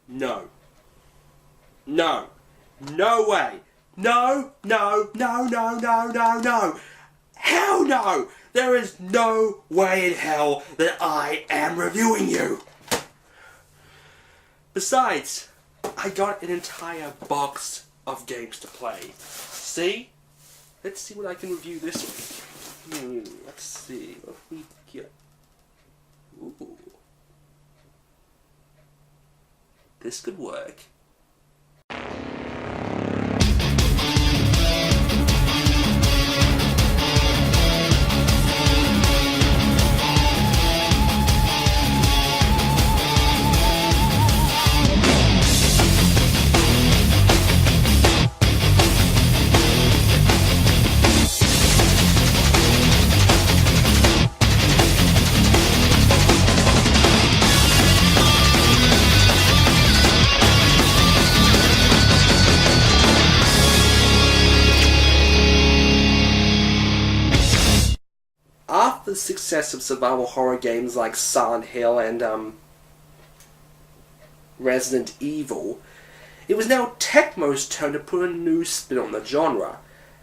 No. No. No way. No, no, no, no, no, no, no. Hell no! There is no way in hell that I am reviewing you. Besides, I got an entire box of games to play. See? Let's see what I can review this week. Let's see what we get. Ooh. This could work. After the success of survival horror games like Silent Hill and Resident Evil, it was now Tecmo's turn to put a new spin on the genre.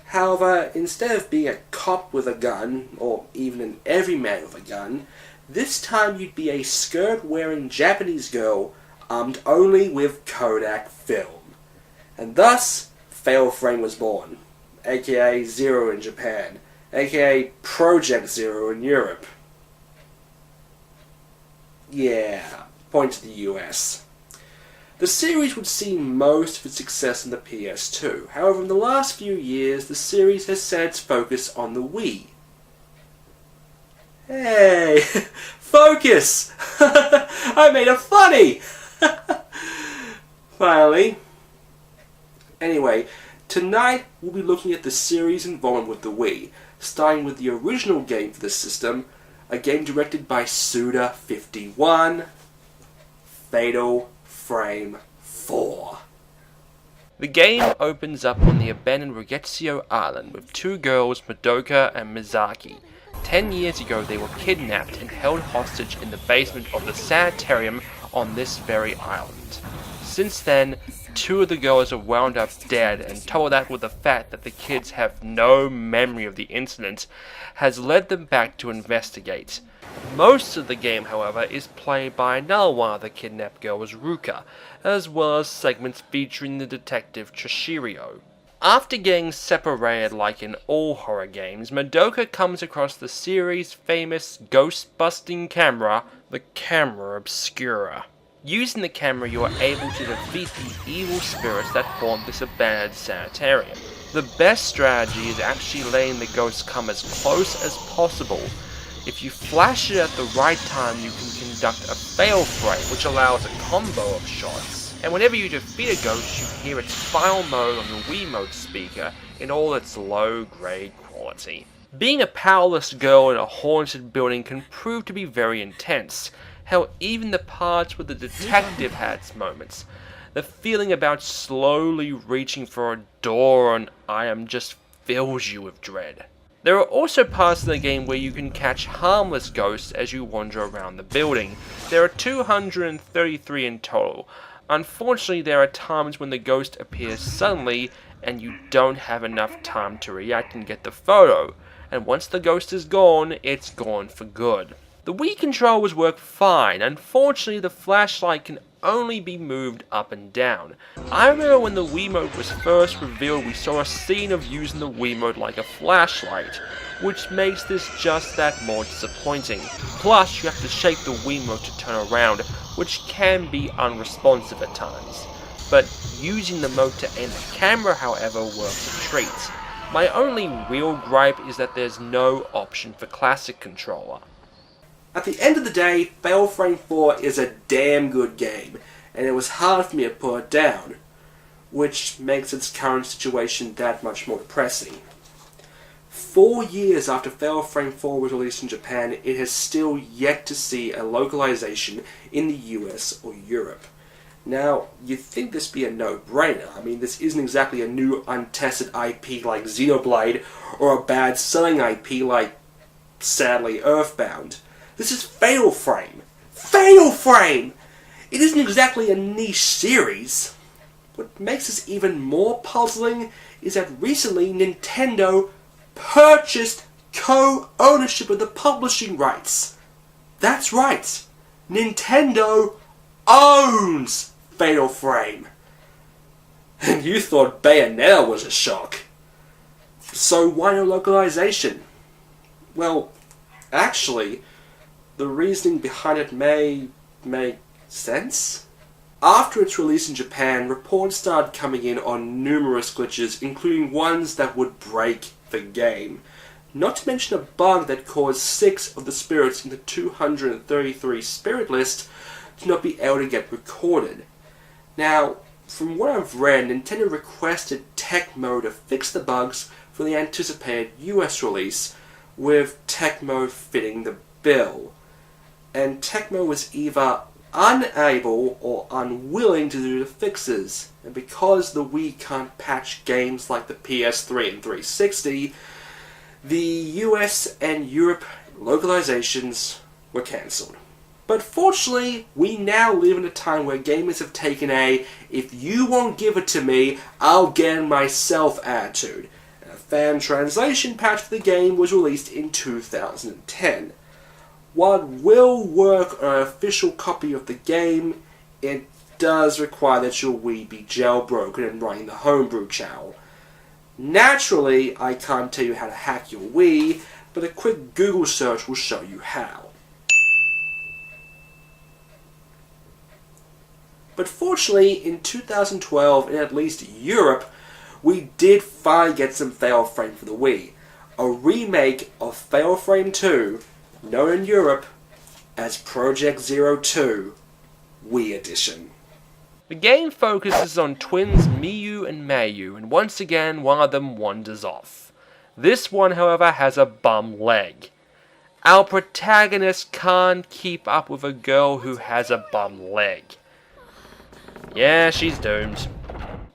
However, instead of being a cop with a gun, or even an everyman with a gun, this time you'd be a skirt-wearing Japanese girl armed only with Kodak film. And thus, Fatal Frame was born, aka Zero in Japan, aka Project Zero in Europe. Yeah, point to the US. The series would see most of its success in the PS2. However, in the last few years, the series has set its focus on the Wii. Hey! Focus! I made it funny! Finally. Anyway, tonight we'll be looking at the series involved with the Wii, starting with the original game for the system, a game directed by s2e29, Fatal Frame 4. The game opens up on the abandoned Regetsio Island with two girls, Madoka and Mizaki. 10 years ago they were kidnapped and held hostage in the basement of the sanitarium on this very island. Since then, two of the girls are wound up dead, and coupled that with the fact that the kids have no memory of the incident has led them back to investigate. Most of the game, however, is played by another one of the kidnapped girls, Ruka, as well as segments featuring the detective Chishiro. After getting separated like in all horror games, Madoka comes across the series' famous ghost-busting camera, the Camera Obscura. Using the camera, you are able to defeat the evil spirits that haunt this abandoned sanitarium. The best strategy is actually letting the ghosts come as close as possible. If you flash it at the right time, you can conduct a fail frame, which allows a combo of shots. And whenever you defeat a ghost, you hear its final mode on the Wiimote speaker in all its low-grade quality. Being a powerless girl in a haunted building can prove to be very intense. Hell, even the parts where the detective had its moments. The feeling about slowly reaching for a door on item just fills you with dread. There are also parts of the game where you can catch harmless ghosts as you wander around the building. There are 233 in total. Unfortunately, there are times when the ghost appears suddenly and you don't have enough time to react and get the photo. And once the ghost is gone, it's gone for good. The Wii controllers work fine. Unfortunately, the flashlight can only be moved up and down. I remember when the Wiimote was first revealed, we saw a scene of using the Wiimote like a flashlight, which makes this just that more disappointing. Plus, you have to shake the Wiimote to turn around, which can be unresponsive at times. But using the Mote to aim the camera, however, works a treat. My only real gripe is that there's no option for classic controller. At the end of the day, Fatal Frame 4 is a damn good game, and it was hard for me to put it down, which makes its current situation that much more depressing. 4 years after Fatal Frame 4 was released in Japan, it has still yet to see a localization in the US or Europe. Now, you'd think this would be a no-brainer. I mean, this isn't exactly a new untested IP like Xenoblade, or a bad selling IP like, sadly, Earthbound. This is Fatal Frame. Fatal Frame! It isn't exactly a niche series. What makes this even more puzzling is that recently Nintendo purchased co-ownership of the publishing rights. That's right, Nintendo owns Fatal Frame. And you thought Bayonetta was a shock. So why no localization? Well, actually, the reasoning behind it may make sense. After its release in Japan, reports started coming in on numerous glitches, including ones that would break the game. Not to mention a bug that caused 6 of the spirits in the 233 spirit list to not be able to get recorded. Now, from what I've read, Nintendo requested Tecmo to fix the bugs for the anticipated US release, with Tecmo fitting the bill. And Tecmo was either unable or unwilling to do the fixes, and because the Wii can't patch games like the PS3 and 360, the US and Europe localizations were cancelled. But fortunately, we now live in a time where gamers have taken a "if you won't give it to me, I'll get it myself" attitude. A fan translation patch for the game was released in 2010. While it will work on an official copy of the game, it does require that your Wii be jailbroken and running the homebrew channel. Naturally, I can't tell you how to hack your Wii, but a quick Google search will show you how. But fortunately, in 2012, in at least Europe, we did finally get some Fatal Frame for the Wii. A remake of Fatal Frame 2, known in Europe as Project 02 Wii Edition. The game focuses on twins Miyu and Mayu, and once again one of them wanders off. This one, however, has a bum leg. Our protagonist can't keep up with a girl who has a bum leg. Yeah, she's doomed.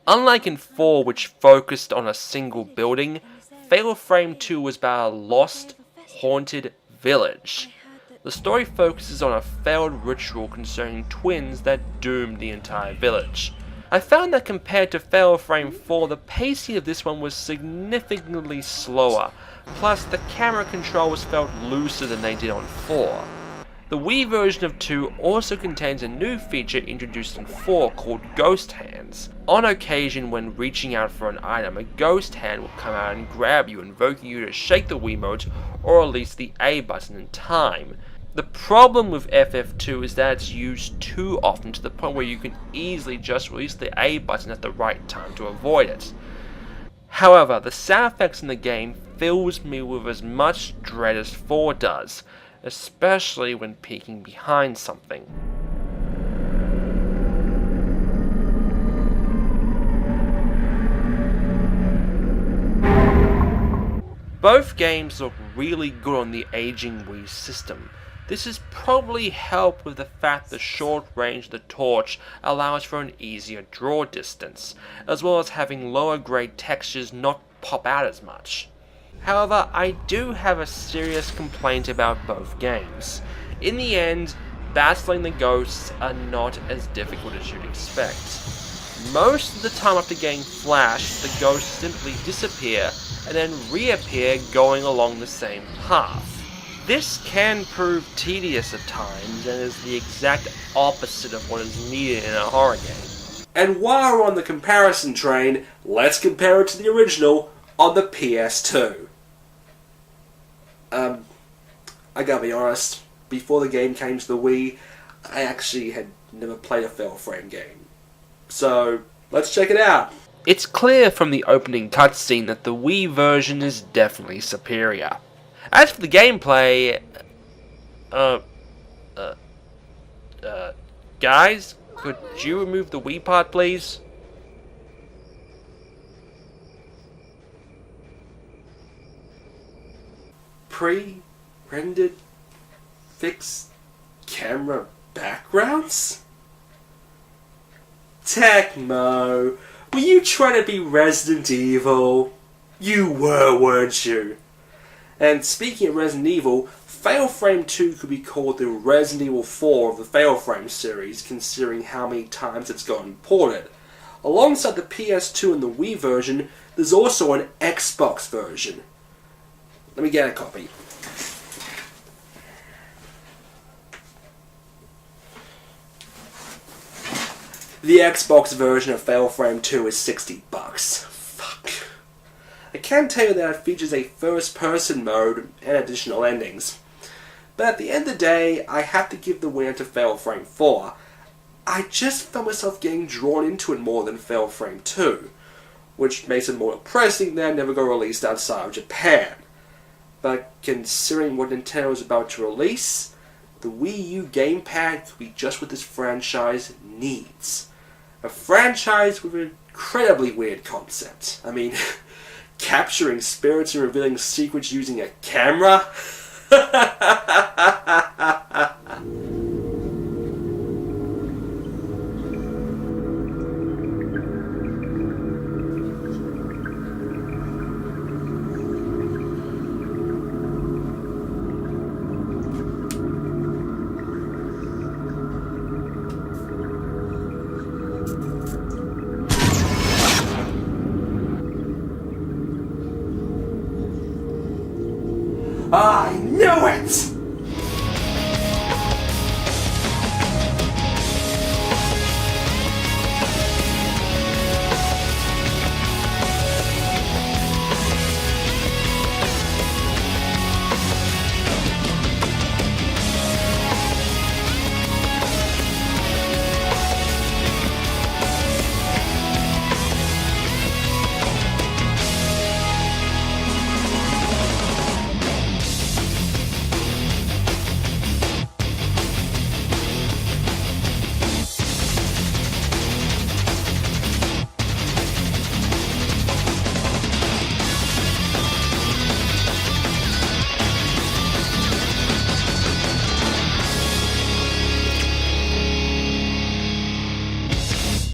Unlike in 4, which focused on a single building, Fatal Frame 2 was about a lost, haunted village. The story focuses on a failed ritual concerning twins that doomed the entire village. I found that compared to Fatal Frame 4, the pacing of this one was significantly slower, plus the camera controls felt looser than they did on 4. The Wii version of 2 also contains a new feature introduced in 4 called Ghost Hands. On occasion, when reaching out for an item, a ghost hand will come out and grab you, invoking you to shake the Wiimote or release the A button in time. The problem with FF2 is that it's used too often to the point where you can easily just release the A button at the right time to avoid it. However, the sound effects in the game fills me with as much dread as 4 does, especially when peeking behind something. Both games look really good on the aging Wii system. This is probably helped with the fact the short range of the torch allows for an easier draw distance, as well as having lower grade textures not pop out as much. However, I do have a serious complaint about both games. In the end, battling the ghosts are not as difficult as you'd expect. Most of the time after getting flashed, the ghosts simply disappear and then reappear going along the same path. This can prove tedious at times and is the exact opposite of what is needed in a horror game. And while we're on the comparison train, let's compare it to the original on the PS2. I gotta be honest, before the game came to the Wii, I actually had never played a Fatal Frame game. So, let's check it out. It's clear from the opening cutscene that the Wii version is definitely superior. As for the gameplay, guys, could you remove the Wii part, please? Pre-rendered fixed camera backgrounds? Tecmo, were you trying to be Resident Evil? You were, weren't you? And speaking of Resident Evil, Fatal Frame 2 could be called the Resident Evil 4 of the Fatal Frame series, considering how many times it's gotten ported. Alongside the PS2 and the Wii version, there's also an Xbox version. Let me get a copy. The Xbox version of Fatal Frame 2 is $60. Fuck. I can tell you that it features a first-person mode and additional endings. But at the end of the day, I have to give the winner to Fatal Frame 4. I just found myself getting drawn into it more than Fatal Frame 2, which makes it more depressing that it never got released outside of Japan. But considering what Nintendo is about to release, the Wii U gamepad could be just what this franchise needs. A franchise with an incredibly weird concept. I mean, capturing spirits and revealing secrets using a camera? I knew it!